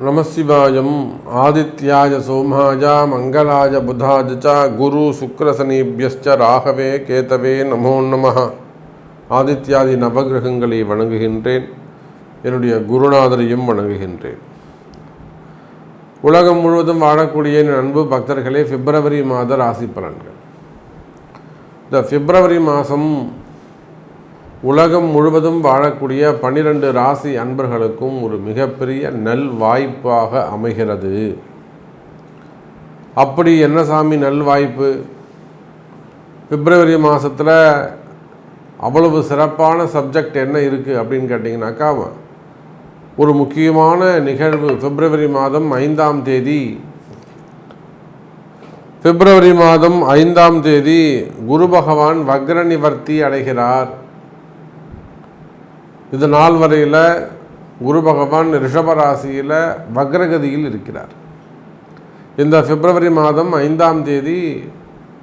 நமசிவாயம். ஆதித்யாய சோமாய மங்களாய புதாய ச குரு சுக்ரசனீபியஸ்ச ராகவே கேதவே நமோ நமः. ஆதித்யாதி நவகிரகங்களை வணங்குகின்றேன். என்னுடைய குருநாதரையும் வணங்குகின்றேன். உலகம் முழுவதும் வாழக்கூடிய என் அன்பு பக்தர்களே, பிப்ரவரி மாத ராசி பலன்கள். இந்த பிப்ரவரி மாதம் உலகம் முழுவதும் வாழக்கூடிய 12 ராசி அன்பர்களுக்கும் ஒரு மிகப்பெரிய நல் வாய்ப்பாக அமைகிறது. அப்படி என்ன சாமி நல் வாய்ப்பு? பிப்ரவரி மாதத்தில் அவ்வளவு சிறப்பான சப்ஜெக்ட் என்ன இருக்குது அப்படின்னு கேட்டிங்கனாக்கா, ஒரு முக்கியமான நிகழ்வு பிப்ரவரி மாதம் 5ஆம் தேதி. பிப்ரவரி மாதம் 5ஆம் தேதி குரு பகவான் வக்ர நிவர்த்தி அடைகிறார். இது நாள் வரையில் குரு பகவான் ரிஷபராசியில் வக்ரகதியில் இருக்கிறார். இந்த பிப்ரவரி மாதம் 5ஆம் தேதி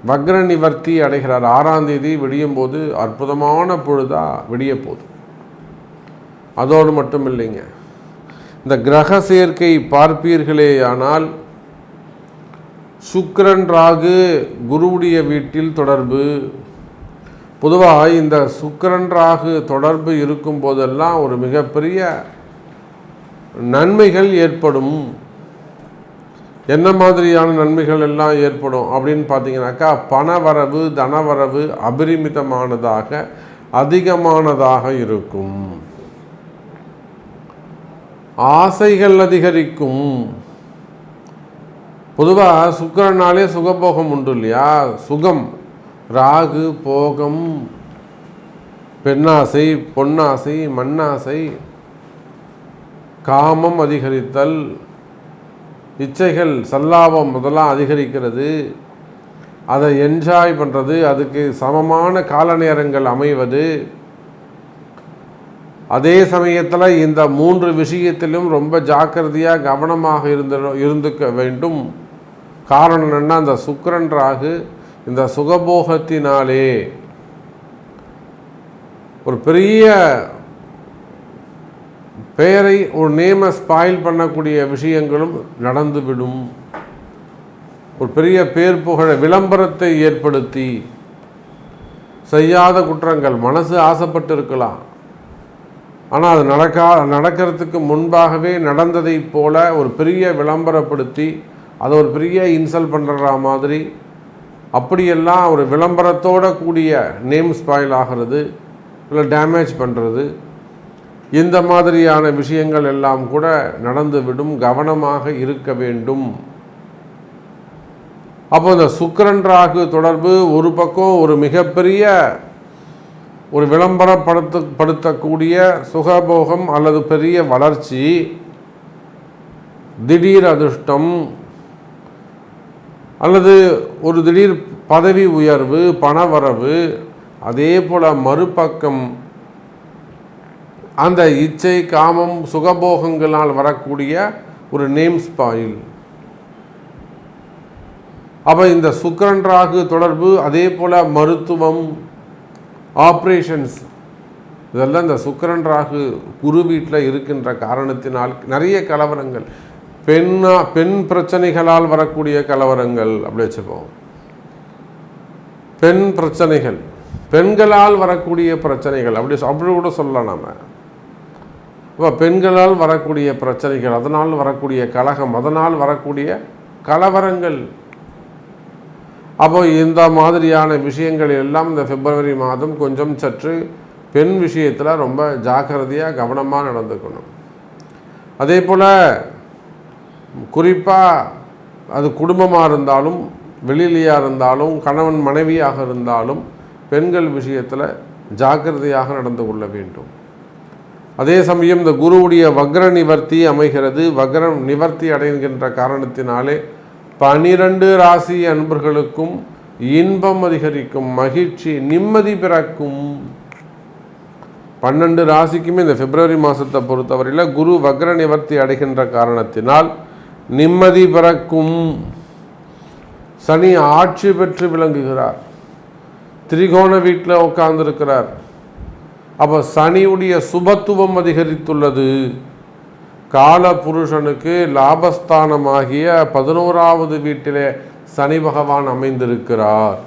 வக்ர நிவர்த்தி அடைகிறார். 6ஆம் தேதி விடியும் போது அற்புதமான பொழுதாக விடிய போகுது. அதோடு மட்டும் இல்லைங்க, இந்த கிரக சேர்க்கை பார்ப்பீர்களேயானால் சுக்கிரன் ராகு குருவுடைய வீட்டில் தொடர்பு. பொதுவாக இந்த சுக்கிரன் ராகு தொடர்பு இருக்கும் போதெல்லாம் ஒரு மிகப்பெரிய நன்மைகள் ஏற்படும். என்ன மாதிரியான நன்மைகள் எல்லாம் ஏற்படும் அப்படின்னு பார்த்தீங்கன்னாக்கா, பணவரவு தனவரவு அபரிமிதமானதாக அதிகமானதாக இருக்கும். ஆசைகள் அதிகரிக்கும். பொதுவாக சுக்கிரனாலே சுகபோகம் உண்டு இல்லையா? சுகம், ராகு போகம், பெண்ணாசை, பொன்னாசை, மண்ணாசை, காமம் அதிகரித்தல், இச்சைகள் சல்லாபம் முதலாம் அதிகரிக்கிறது. அதை என்ஜாய் பண்ணுறது, அதுக்கு சமமான கால நேரங்கள் அமைவது. அதே சமயத்தில் இந்த 3 விஷயத்திலும் ரொம்ப ஜாக்கிரதையாக கவனமாக இருந்துக்க வேண்டும். காரணம் என்னன்னா, அந்த சுக்கிரன் ராகு இந்த சுகபோகத்தினாலே ஒரு பெரிய பெயரை, ஒரு நேமை ஸ்பாயில் பண்ணக்கூடிய விஷயங்களும் நடந்துவிடும். ஒரு பெரிய பேர் புகழ விளம்பரத்தை ஏற்படுத்தி செய்யாத குற்றங்கள், மனசு ஆசைப்பட்டு இருக்கலாம், ஆனால் அது நடக்கிறதுக்கு முன்பாகவே நடந்ததை போல ஒரு பெரிய விளம்பரப்படுத்தி அதை ஒரு பெரிய இன்சல்ட் பண்ணுற மாதிரி, அப்படியெல்லாம் ஒரு விளம்பரத்தோடு கூடிய நேம் ஸ்பாயில் ஆகிறது, இல்லை டேமேஜ் பண்ணுறது, இந்த மாதிரியான விஷயங்கள் எல்லாம் கூட நடந்துவிடும். கவனமாக இருக்க வேண்டும். அப்போ இந்த சுக்கிரன் ராகு தொடர்பு ஒரு பக்கம் ஒரு மிகப்பெரிய ஒரு விளம்பரப்படுத்தக்கூடிய சுகபோகம் அல்லது பெரிய வளர்ச்சி, திடீர் அதிர்ஷ்டம் அல்லது ஒரு திடீர் பதவி உயர்வு, பணவரவு. அதே போல் மறுபக்கம் அந்த இச்சை, காமம், சுகபோகங்களால் வரக்கூடிய ஒரு நேம் ஸ்பாயில். அப்போ இந்த சுக்கிரன் ராகு தொடர்பு, அதே போல் மருத்துவம், ஆப்ரேஷன்ஸ், இதெல்லாம் இந்த சுக்கிரன் ராகு குரு வீட்டில் இருக்கின்ற காரணத்தினால் நிறைய கலவரங்கள், பெண் பிரச்சனைகளால் வரக்கூடிய கலவரங்கள் அப்படி வச்சுப்போம். பெண் பிரச்சனைகள், பெண்களால் வரக்கூடிய பிரச்சனைகள் அப்படி கூட சொல்லலாம் நாம். இப்போ பெண்களால் வரக்கூடிய பிரச்சனைகள், அதனால் வரக்கூடிய கலகம், அதனால் வரக்கூடிய கலவரங்கள். அப்போ இந்த மாதிரியான விஷயங்கள் எல்லாம் இந்த பிப்ரவரி மாதம் கொஞ்சம் சற்று பெண் விஷயத்தில் ரொம்ப ஜாக்கிரதையாக கவனமாக நடந்துக்கணும். அதே போல் குறிப்பாக அது குடும்பமாக இருந்தாலும், வெளியிலையாக இருந்தாலும், கணவன் மனைவியாக இருந்தாலும் பெண்கள் விஷயத்தில் ஜாக்கிரதையாக நடந்து கொள்ள வேண்டும். அதே சமயம் இந்த குருவுடைய வக்ர நிவர்த்தி அமைகிறது. வக்ர நிவர்த்தி அடைகின்ற காரணத்தினாலே 12 ராசி அன்பர்களுக்கும் இன்பம் அதிகரிக்கும், மகிழ்ச்சி, நிம்மதி பிறக்கும். 12 ராசிக்குமே இந்த பிப்ரவரி மாதத்தை பொறுத்தவரையில் குரு வக்ர நிவர்த்தி அடைகின்ற காரணத்தினால் நிம்மதி பிறக்கும். சனி ஆட்சி பெற்று விளங்குகிறார், திரிகோண வீட்டில் உட்கார்ந்துருக்கிறார். அப்போ சனியுடைய சுபத்துவம் அதிகரித்துள்ளது. கால புருஷனுக்கு லாபஸ்தானமாகிய 11வது வீட்டிலே சனி பகவான் அமைந்திருக்கிறார்.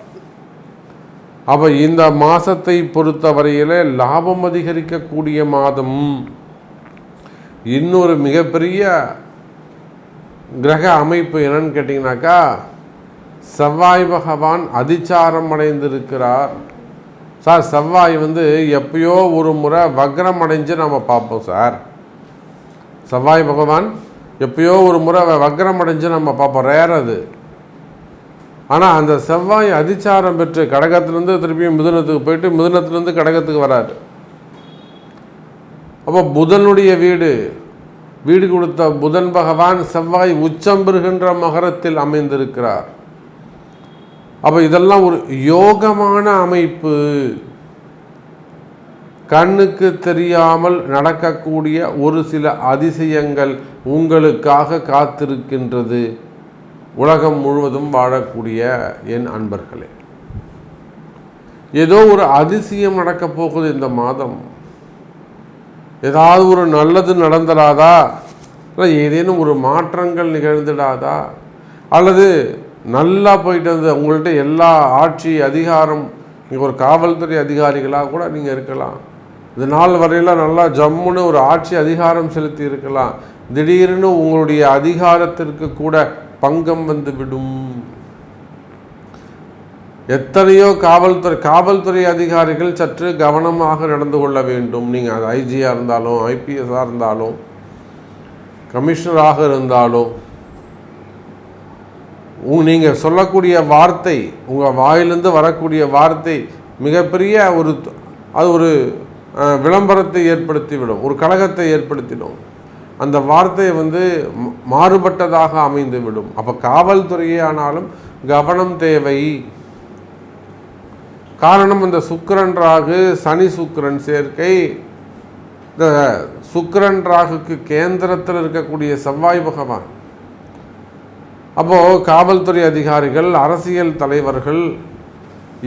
அப்போ இந்த மாதத்தை பொறுத்தவரையிலே லாபம் அதிகரிக்கக்கூடிய மாதம். இன்னொரு மிகப்பெரிய கிரக அமைப்பு என்னன்னு கேட்டிங்கனாக்கா, செவ்வாய் பகவான் அதிச்சாரம் அடைந்திருக்கிறார். சார், செவ்வாய் எப்பயோ ஒரு முறை வக்ரம் அடைஞ்சு நம்ம பார்ப்போம் சார். செவ்வாய் பகவான் எப்பயோ ஒரு முறை வக்ரம் அடைஞ்சு நம்ம பார்ப்போம், ரேர் அது. ஆனால் அந்த செவ்வாய் அதிச்சாரம் பெற்று கடகத்திலேருந்து திருப்பியும் மிதுனத்துக்கு போயிட்டு மிதுனத்திலேருந்து கடகத்துக்கு வராரு. அப்போ புதனுடைய வீடு கொடுத்த புதன் பகவான் செவ்வாய் உச்சம் பெறுகின்ற மகரத்தில் அமைந்திருக்கிறார். அப்போ இதெல்லாம் ஒரு யோகமான அமைப்பு. கண்ணுக்கு தெரியாமல் நடக்கக்கூடிய ஒரு சில அதிசயங்கள் உங்களுக்காக காத்திருக்கின்றது. உலகம் முழுவதும் வாழக்கூடிய என் அன்பர்களே, ஏதோ ஒரு அதிசயம் நடக்கப் போகுது இந்த மாதம். ஏதாவது ஒரு நல்லது நடந்துடாதா, இல்லை ஏதேனும் ஒரு மாற்றங்கள் நிகழ்ந்துடாதா, அல்லது நல்லா போயிட்டு வந்து உங்கள்கிட்ட எல்லா ஆட்சி அதிகாரம், நீங்கள் ஒரு காவல்துறை அதிகாரிகளாக கூட நீங்கள் இருக்கலாம், இது நாள் வரையில் நல்லா ஜம்முன்னு ஒரு ஆட்சி அதிகாரம் செலுத்தி இருக்கலாம். திடீர்னு உங்களுடைய அதிகாரத்திற்கு கூட பங்கம் வந்துவிடும். எத்தனையோ காவல்துறை அதிகாரிகள் சற்று கவனமாக நடந்து கொள்ள வேண்டும். நீங்கள் அது ஐஜியாக இருந்தாலும், ஐபிஎஸ்ஸாக இருந்தாலும், கமிஷனராக இருந்தாலும், நீங்கள் சொல்லக்கூடிய வார்த்தை, உங்கள் வாயிலிருந்து வரக்கூடிய வார்த்தை மிகப்பெரிய ஒரு விளம்பரத்தை ஏற்படுத்திவிடும், ஒரு கலகத்தை ஏற்படுத்திடும். அந்த வார்த்தை மாறுபட்டதாக அமைந்துவிடும். அப்போ காவல்துறையே ஆனாலும் கவனம் தேவை. காரணம், இந்த சுக்கிரன் ராகு சனி சுக்கிரன் சேர்க்கை. இந்த சுக்கிரன் ராகுக்கு கேந்திரத்தில் இருக்கக்கூடிய செவ்வாய் பகவான். அப்போது காவல்துறை அதிகாரிகள், அரசியல் தலைவர்கள்,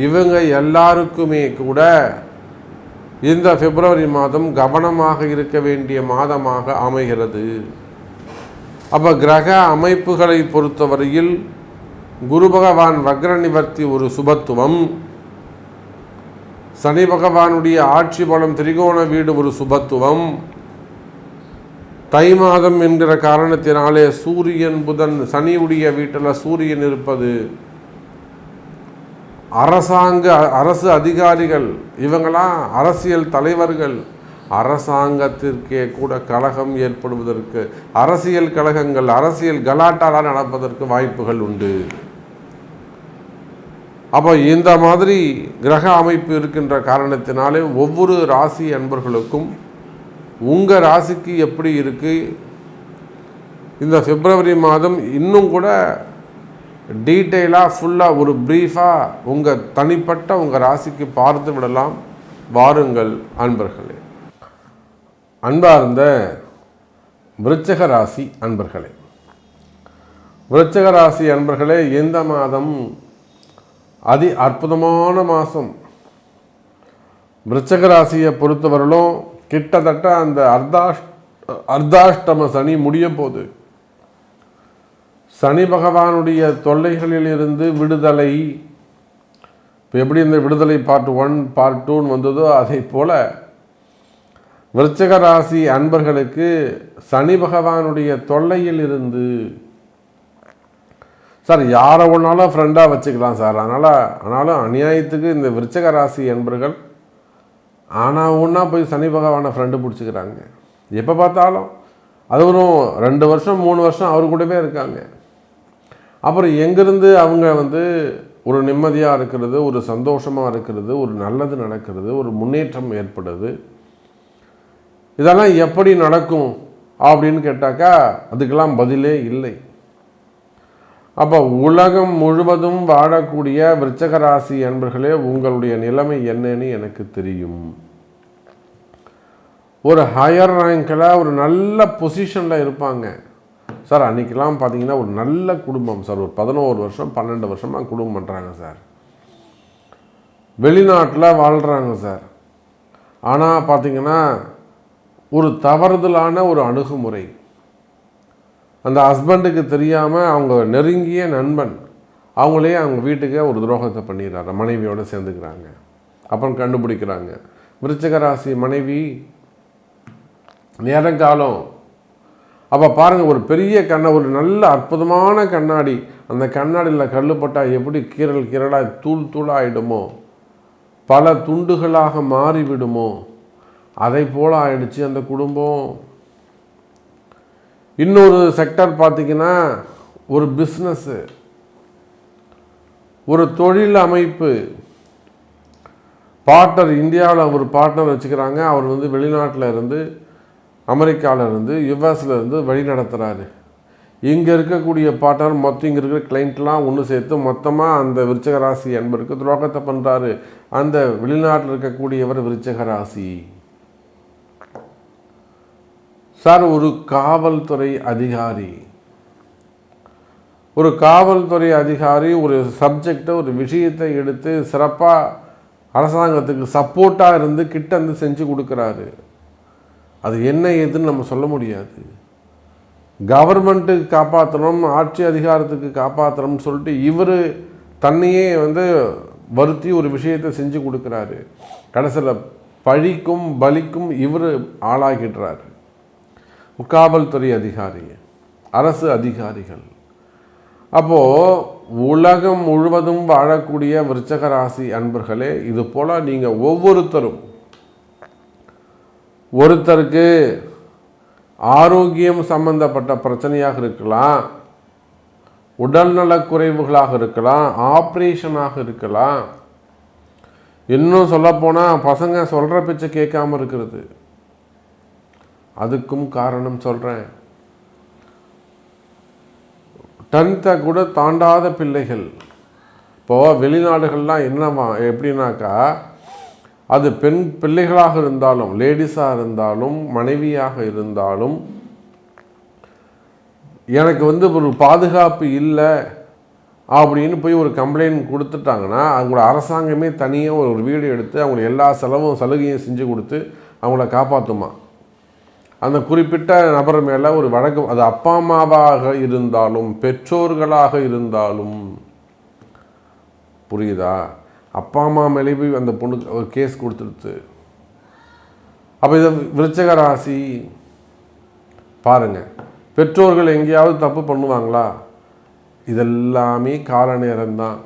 இவங்க எல்லாருக்குமே கூட இந்த பிப்ரவரி மாதம் கவனமாக இருக்க வேண்டிய மாதமாக அமைகிறது. அப்போ கிரக அமைப்புகளை பொறுத்தவரையில் குரு பகவான் வக்ர நிவர்த்தி ஒரு சுபத்துவம், சனி பகவானுடைய ஆட்சி பலம் திரிகோண வீடு ஒரு சுபத்துவம், தை மாதம் என்கிற காரணத்தினாலே சூரியன் புதன் சனியுடைய வீட்டில் சூரியன் இருப்பது, அரசு அதிகாரிகள், இவங்களாம் அரசியல் தலைவர்கள், அரசாங்கத்திற்கே கூட கலகம் ஏற்படுவதற்கு, அரசியல் கலகங்கள், அரசியல் கலாட்டாலாம் நடப்பதற்கு வாய்ப்புகள் உண்டு. அப்போ இந்த மாதிரி கிரக அமைப்பு இருக்கின்ற காரணத்தினாலே ஒவ்வொரு ராசி அன்பர்களுக்கும் உங்கள் ராசிக்கு எப்படி இருக்குது, இந்த பிப்ரவரி மாதம் இன்னும் கூட டீட்டெயிலாக ஃபுல்லாக ஒரு ப்ரீஃபாக உங்கள் தனிப்பட்ட உங்கள் ராசிக்கு பார்த்து விடலாம். வாருங்கள் அன்பர்களே. அன்பார்ந்த விருச்சிக ராசி அன்பர்களே, விருச்சிக ராசி அன்பர்களே, இந்த மாதம் அற்புதமான மாதம். விருச்சிக ராசியை பொறுத்தவரையிலும் கிட்டத்தட்ட அந்த அர்த்தாஷ்டம சனி முடிய போகுது. சனி பகவானுடைய தொல்லைகளில் இருந்து விடுதலை. இப்போ எப்படி இந்த விடுதலை பார்ட் 1 பார்ட் 2 வந்ததோ அதை போல் விருச்சிக ராசி அன்பர்களுக்கு சனி பகவானுடைய தொல்லையில் இருந்து, சார் யாரை ஒன்றாலும் ஃப்ரெண்டாக வச்சுக்கலாம் சார், ஆனாலும் அநியாயத்துக்கு இந்த விருச்சிக ராசி அன்பர்கள் ஆனால் ஒன்றா போய் சனி பகவானை ஃப்ரெண்டு பிடிச்சிக்கிறாங்க. எப்போ பார்த்தாலும் அது ஒரு 2 வருஷம் 3 வருஷம் அவர் கூடவே இருக்காங்க. அப்புறம் எங்கேருந்து அவங்க ஒரு நிம்மதியாக இருக்கிறது, ஒரு சந்தோஷமாக இருக்கிறது, ஒரு நல்லது நடக்கிறது, ஒரு முன்னேற்றம் ஏற்படுது, இதெல்லாம் எப்படி நடக்கும் அப்படின்னு கேட்டாக்கா அதுக்கெல்லாம் பதிலே இல்லை. அப்போ உலகம் முழுவதும் வாழக்கூடிய விருச்சிக ராசி அன்பர்களே, உங்களுடைய நிலைமை என்னன்னு எனக்கு தெரியும். ஒரு ஹையர் ரேங்கில் ஒரு நல்ல பொசிஷனில் இருப்பாங்க சார். அன்றைக்கெல்லாம் பார்த்தீங்கன்னா ஒரு நல்ல குடும்பம் சார், ஒரு 11 வருஷம் 12 வருஷமாக குடும்பம் பண்ணுறாங்க சார், வெளிநாட்டில் வாழ்கிறாங்க சார். ஆனால் பார்த்தீங்கன்னா ஒரு தவறுதலான ஒரு அணுகுமுறை, அந்த ஹஸ்பண்டுக்கு தெரியாமல் அவங்க நெருங்கிய நண்பன் அவங்களே அவங்க வீட்டுக்கு ஒரு துரோகத்தை பண்ணிடுறாரு, மனைவியோடு சேர்ந்துக்கிறாங்க. அப்புறம் கண்டுபிடிக்கிறாங்க விருச்சிக ராசி மனைவி நேரங்காலம். அப்போ பாருங்கள், ஒரு பெரிய ஒரு நல்ல அற்புதமான கண்ணாடி, அந்த கண்ணாடியில் கல்லுப்பட்டால் எப்படி கீரலாக தூளாகிடுமோ, பல துண்டுகளாக மாறிவிடுமோ, அதை போல் ஆயிடுச்சு அந்த குடும்பம். இன்னொரு செக்டர் பார்த்திங்கன்னா ஒரு பிஸ்னஸ்ஸு, ஒரு தொழில் அமைப்பு. பார்ட்னர் இந்தியாவில் ஒரு பார்ட்னர் வச்சுக்கிறாங்க. அவர் வெளிநாட்டில் இருந்து, அமெரிக்காவில் இருந்து, யுஎஸில் இருந்து வழி நடத்துகிறாரு. இங்கே இருக்கக்கூடிய பார்ட்னர் மொத்தம் இங்கே இருக்கிற கிளைண்ட்லாம் ஒன்று சேர்த்து மொத்தமாக அந்த விருச்சிக ராசி என்பருக்கு துரோகத்தை பண்ணுறாரு. அந்த வெளிநாட்டில் இருக்கக்கூடியவர் விருச்சிக ராசி. சார், ஒரு காவல்துறை அதிகாரி, ஒரு சப்ஜெக்டை, ஒரு விஷயத்தை எடுத்து சிறப்பாக அரசாங்கத்துக்கு சப்போர்ட்டாக இருந்து கிட்ட இருந்து செஞ்சு கொடுக்குறாரு. அது என்ன ஏதுன்னு நம்ம சொல்ல முடியாது. கவர்மெண்ட்டுக்கு காப்பாற்றணும், ஆட்சி அதிகாரத்துக்கு காப்பாற்றணும்னு சொல்லிட்டு இவர் தன்னையே வருத்தி ஒரு விஷயத்தை செஞ்சு கொடுக்குறாரு. கடைசியில் பழிக்கும் பலிக்கும் இவர் ஆளாகிடுறாரு. காவல்துறை அதிகாரி, அரசு அதிகாரிகள். அப்போது உலகம் முழுவதும் வாழக்கூடிய விருச்சிக ராசி அன்பர்களே, இது போல் நீங்கள் ஒருத்தருக்கு ஆரோக்கியம் சம்பந்தப்பட்ட பிரச்சனையாக இருக்கலாம், உடல்நலக் குறைவுகளாக இருக்கலாம், ஆப்ரேஷனாக இருக்கலாம், இன்னும் சொல்லப்போனால் பசங்க சொல்கிற பேச்சை கேட்காம இருக்கிறது, அதுக்கும் காரணம் சொல்கிறேன். 10th கூட தாண்டாத பிள்ளைகள். இப்போது வெளிநாடுகள்லாம் எப்படின்னாக்கா, அது பெண் பிள்ளைகளாக இருந்தாலும், லேடிஸாக இருந்தாலும், மனைவியாக இருந்தாலும், எனக்கு ஒரு பாதுகாப்பு இல்லை அப்படின்னு போய் ஒரு கம்ப்ளைண்ட் கொடுத்துட்டாங்கன்னா, அவங்களோட அரசாங்கமே தனியாக ஒரு வீடு எடுத்து அவங்களுக்கு எல்லா சலுகையும் செஞ்சு கொடுத்து அவங்கள காப்பாற்றுமா. அந்த குறிப்பிட்ட நபர் மேலே ஒரு வழக்கு, அது அப்பா அம்மாவாக இருந்தாலும் பெற்றோர்களாக இருந்தாலும், புரியுதா? அப்பா அம்மா மேலே போய் அந்த பொண்ணுக்கு ஒரு கேஸ் கொடுத்துருச்சு. அப்போ இதை விருச்சிக ராசி பாருங்கள், பெற்றோர்கள் எங்கேயாவது தப்பு பண்ணுவாங்களா? இதெல்லாமே கால நேரம்தான்.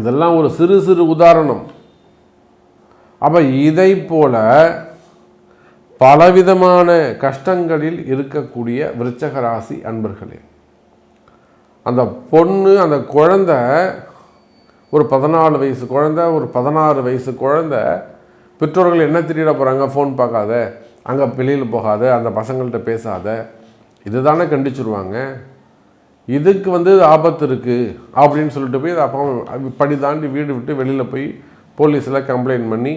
இதெல்லாம் ஒரு சிறு சிறு உதாரணம். அப்போ இதை போல பலவிதமான கஷ்டங்களில் இருக்கக்கூடிய விருச்சிக ராசி அன்பர்களே, அந்த பொண்ணு, அந்த குழந்தை, ஒரு 14 வயசு குழந்தை, ஒரு 16 வயசு குழந்தை, பெற்றோர்கள் என்ன திட்டிட போகிறாங்க? ஃபோன் பார்க்காத, அங்கே வெளியில் போகாத, அந்த பசங்கள்கிட்ட பேசாத, இது தானே கண்டிச்சிருவாங்க. இதுக்கு ஆபத்து இருக்குது அப்படின்னு சொல்லிட்டு போய் அப்பா படி தாண்டி வீடு விட்டு வெளியில் போய் போலீஸில் கம்ப்ளைண்ட் பண்ணி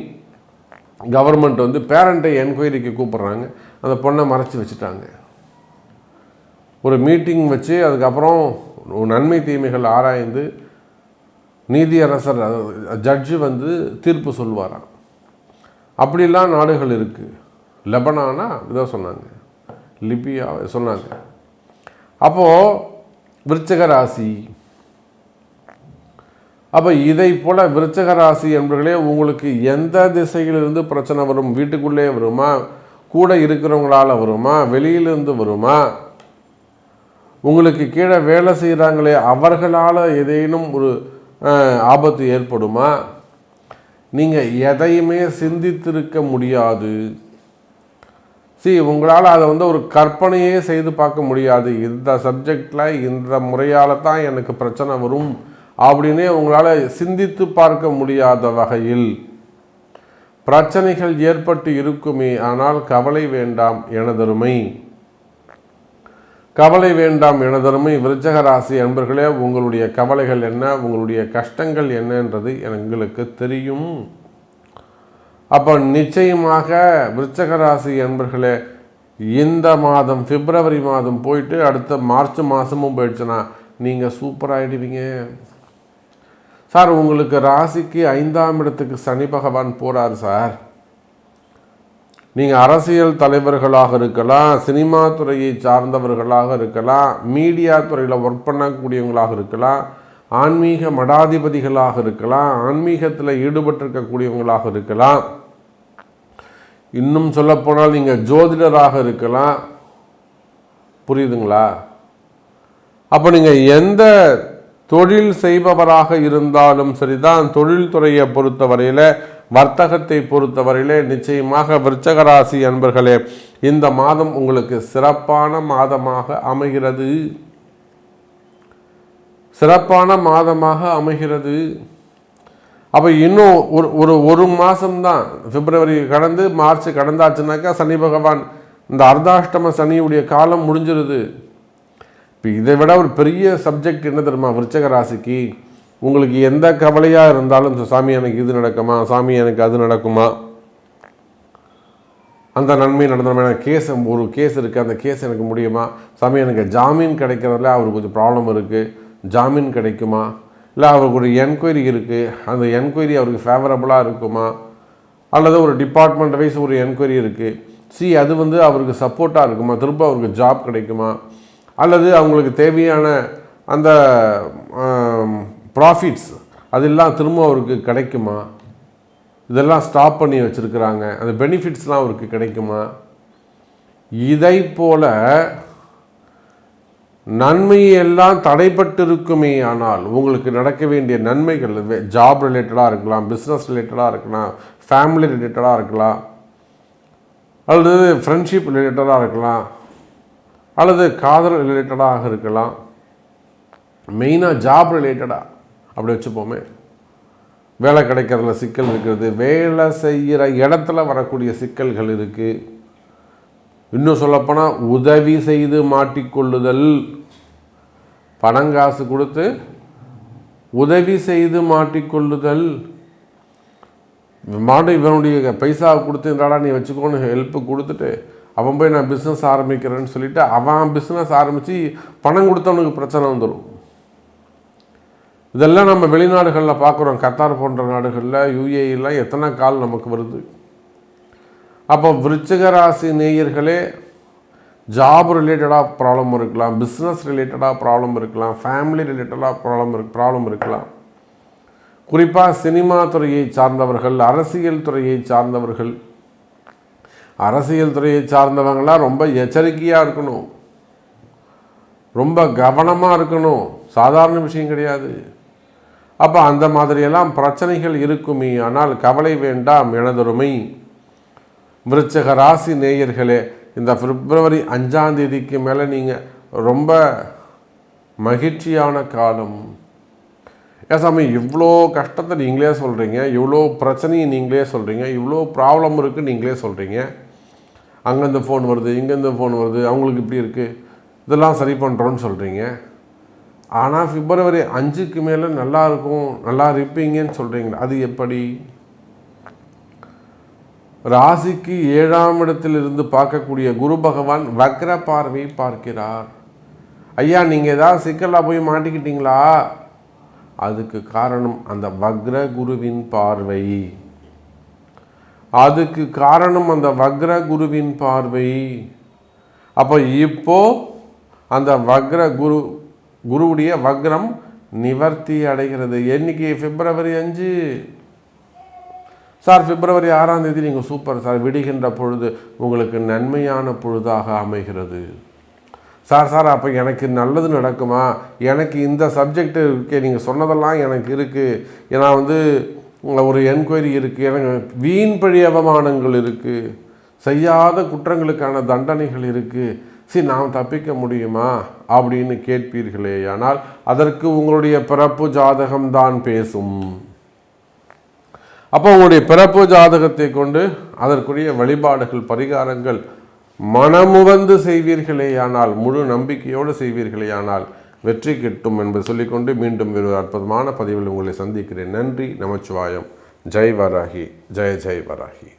கவர்மெண்ட் பேரண்ட்டை என்கொயரிக்கு கூப்பிட்றாங்க. அந்த பொண்ணை மறைச்சி வச்சுட்டாங்க. ஒரு மீட்டிங் வச்சு அதுக்கப்புறம் நன்மை தீமைகள் ஆராய்ந்து நீதியரசர் ஜட்ஜு தீர்ப்பு சொல்வாராம். அப்படிலாம் நாடுகள் இருக்குது. லெபனானா இதை சொன்னாங்க, லிபியா சொன்னாங்க. அப்போது விருச்சிக ராசி, அப்போ இதை போல் விருச்சிக ராசி என்பர்களே, உங்களுக்கு எந்த திசையிலிருந்து பிரச்சனை வரும்? வீட்டுக்குள்ளே வருமா, கூட இருக்கிறவங்களால வருமா, வெளியிலிருந்து வருமா, உங்களுக்கு கீழே வேலை செய்கிறாங்களே அவர்களால் ஏதேனும் ஒரு ஆபத்து ஏற்படுமா? நீங்கள் எதையுமே சிந்தித்திருக்க முடியாது. உங்களால் அதை ஒரு கற்பனையே செய்து பார்க்க முடியாது. இந்த சப்ஜெக்டில் இந்த முறையால் தான் எனக்கு பிரச்சனை வரும் அப்படின்னே உங்களால் சிந்தித்து பார்க்க முடியாத வகையில் பிரச்சனைகள் ஏற்பட்டு இருக்குமே. ஆனால் கவலை வேண்டாம் எனதருமை, கவலை வேண்டாம் எனதருமை விருச்சிக ராசி அன்பர்களே. உங்களுடைய கவலைகள் என்ன, உங்களுடைய கஷ்டங்கள் என்னன்றது எங்களுக்கு தெரியும். அப்போ நிச்சயமாக விருச்சிக ராசி அன்பர்களே, இந்த மாதம் பிப்ரவரி மாதம் போயிட்டு அடுத்த மார்ச் மாதமும் போயிடுச்சுன்னா நீங்கள் சூப்பராகிடுவீங்க. சார், உங்களுக்கு ராசிக்கு 5ஆம் இடத்துக்கு சனி பகவான் போகிறார் சார். நீங்கள் அரசியல் தலைவர்களாக இருக்கலாம், சினிமா துறையை சார்ந்தவர்களாக இருக்கலாம், மீடியா துறையில் ஒர்க் பண்ணக்கூடியவங்களாக இருக்கலாம், ஆன்மீக மடாதிபதிகளாக இருக்கலாம், ஆன்மீகத்தில் ஈடுபட்டிருக்கக்கூடியவங்களாக இருக்கலாம், இன்னும் சொல்லப்போனால் நீங்கள் ஜோதிடராக இருக்கலாம். புரியுதுங்களா? அப்போ நீங்கள் எந்த தொழில் செய்பவராக இருந்தாலும் சரிதான், தொழில்துறையை பொறுத்தவரையில், வர்த்தகத்தை பொறுத்தவரையிலே நிச்சயமாக விருச்சிக ராசி அன்பர்களே, இந்த மாதம் உங்களுக்கு சிறப்பான மாதமாக அமைகிறது. சிறப்பான மாதமாக அமைகிறது. அப்போ இன்னும் ஒரு மாதம்தான், பிப்ரவரி கடந்து மார்ச் கடந்தாச்சுனாக்கா சனி பகவான் இந்த அர்த்தாஷ்டம சனியுடைய காலம் முடிஞ்சிருது. இப்போ இதை விட ஒரு பெரிய சப்ஜெக்ட் என்ன தெரியுமா? விருச்சிக ராசிக்கு உங்களுக்கு எந்த கவலையாக இருந்தாலும், சாமி எனக்கு இது நடக்குமா, சாமி எனக்கு அது நடக்குமா, அந்த நன்மை நடந்தோம், எனக்கு ஒரு கேஸ் இருக்குது, அந்த கேஸ் எனக்கு முடியுமா, சாமி எனக்கு ஜாமீன் கிடைக்கிறதுல அவருக்கு கொஞ்சம் ப்ராப்ளம் இருக்குது, ஜாமீன் கிடைக்குமா, இல்லை அவருக்கு ஒரு என்கொயரி இருக்குது, அந்த என்கொயரி அவருக்கு ஃபேவரபுளாக இருக்குமா, அல்லது ஒரு டிபார்ட்மெண்ட் வைஸ் ஒரு என்கொயரி இருக்குது, அது அவருக்கு சப்போர்ட்டாக இருக்குமா, திரும்ப அவருக்கு ஜாப் கிடைக்குமா, அல்லது அவங்களுக்கு தேவையான அந்த ப்ராஃபிட்ஸ் அதெல்லாம் திரும்ப அவருக்கு கிடைக்குமா, இதெல்லாம் ஸ்டாப் பண்ணி வச்சுருக்கிறாங்க, அந்த பெனிஃபிட்ஸ்லாம் அவருக்கு கிடைக்குமா. இதை போல நன்மையெல்லாம் தடைப்பட்டிருக்குமே ஆனால் உங்களுக்கு நடக்க வேண்டிய நன்மைகள் ஜாப் ரிலேட்டடாக இருக்கலாம், பிஸ்னஸ் ரிலேட்டடாக இருக்கலாம், ஃபேமிலி ரிலேட்டடாக இருக்கலாம், அல்லது ஃப்ரெண்ட்ஷிப் ரிலேட்டடாக இருக்கலாம், அல்லது காதல் ரிலேட்டடாக இருக்கலாம். மெயினாக ஜாப் ரிலேட்டடாக அப்படி வச்சுப்போமே. வேலை கிடைக்கிறதுல சிக்கல் இருக்கிறது, வேலை செய்கிற இடத்துல வரக்கூடிய சிக்கல்கள் இருக்குது. இன்னும் சொல்லப்போனால் உதவி செய்து மாட்டிக்கொள்ளுதல், பணங்காசு கொடுத்து உதவி செய்து மாட்டிக்கொள்ளுதல். இவனுடைய பைசா கொடுத்து இந்தாடா நீ வச்சுக்கோன்னு ஹெல்ப்பு கொடுத்துட்டு அவன் போய் நான் பிஸ்னஸ் ஆரம்பிக்கிறேன்னு சொல்லிவிட்டு அவன் பிஸ்னஸ் ஆரம்பித்து பணம் கொடுத்தவனுக்கு பிரச்சனை வந்துடும். இதெல்லாம் நம்ம வெளிநாடுகளில் பார்க்குறோம். கத்தார் போன்ற நாடுகளில், யுஏஇலாம் எத்தனை கால் நமக்கு வருது. அப்போ விருச்சிக ராசி நேயர்களே, ஜாப் ரிலேட்டடாக ப்ராப்ளம் இருக்கலாம், பிஸ்னஸ் ரிலேட்டடாக ப்ராப்ளம் இருக்கலாம், ஃபேமிலி ரிலேட்டடாக ப்ராப்ளம் இருக்கலாம். குறிப்பாக சினிமா துறையை சார்ந்தவர்கள், அரசியல் துறையை சார்ந்தவர்கள், அரசியல் துறையை சார்ந்தவங்களாம் ரொம்ப எச்சரிக்கையாக இருக்கணும், ரொம்ப கவனமாக இருக்கணும். சாதாரண விஷயம் கிடையாது. அப்போ அந்த மாதிரியெல்லாம் பிரச்சனைகள் இருக்குமே, ஆனால் கவலை வேண்டாம் எனதொருமை விருச்சிக ராசி நேயர்களே. இந்த பிப்ரவரி 5ஆம் தேதிக்கு மேலே நீங்கள் ரொம்ப மகிழ்ச்சியான காலம். ஏசாமி இவ்வளோ கஷ்டத்தை நீங்களே சொல்கிறீங்க, இவ்வளோ பிரச்சனையை நீங்களே சொல்கிறீங்க, இவ்வளோ ப்ராப்ளம் இருக்குது நீங்களே சொல்கிறீங்க, அங்கேருந்து ஃபோன் வருது, இங்கேருந்து ஃபோன் வருது, அவங்களுக்கு இப்படி இருக்குது, இதெல்லாம் சரி பண்ணுறோன்னு சொல்கிறீங்க. ஆனால் பிப்ரவரி 5க்கு மேலே நல்லா இருக்கும், நல்லா இருப்பீங்கன்னு சொல்கிறீங்களா? அது எப்படி? ராசிக்கு 7ஆம் இடத்திலிருந்து பார்க்கக்கூடிய குரு பகவான் வக்ர பார்வை பார்க்கிறார். ஐயா நீங்கள் ஏதாவது சிக்கலாக போய் மாட்டிக்கிட்டீங்களா? அதுக்கு காரணம் அந்த வக்ர குருவின் பார்வை. அதுக்கு காரணம் அந்த வக்ர குருவின் பார்வை. அப்போ இப்போ அந்த வக்ர குருவுடைய வக்ரம் நிவர்த்தி அடைகிறது. என்னைக்கு? பிப்ரவரி 5. சார் பிப்ரவரி 6ஆம் தேதி நீங்கள் சூப்பர் சார், விடுகின்ற பொழுது உங்களுக்கு நன்மையான பொழுதாக அமைகிறது. சார் அப்போ எனக்கு நல்லது நடக்குமா? எனக்கு இந்த சப்ஜெக்ட் இருக்குது, நீங்கள் சொன்னதெல்லாம் எனக்கு இருக்குது, நான் ஒரு என்கொயரி இருக்குது, எனக்கு வீண் பழி அவமானங்கள் இருக்குது, செய்யாத குற்றங்களுக்கான தண்டனைகள் இருக்குது, நாம் தப்பிக்க முடியுமா அப்படின்னு கேட்பீர்களே. ஆனால் அதற்கு உங்களுடைய பிறப்பு ஜாதகம்தான் பேசும். அப்போ உங்களுடைய பிறப்பு ஜாதகத்தை கொண்டு அதற்குரிய வழிபாடுகள், பரிகாரங்கள் மனமுவந்து செய்வீர்களேயானால், முழு நம்பிக்கையோடு செய்வீர்களேயானால் வெற்றி கிட்டும் என்பது சொல்லிக்கொண்டு மீண்டும் ஒரு அற்புதமான பதிவில் உங்களை சந்திக்கிறேன். நன்றி. நமச்சிவாயம். ஜெய் வராகி. ஜெய ஜெய் வராகி.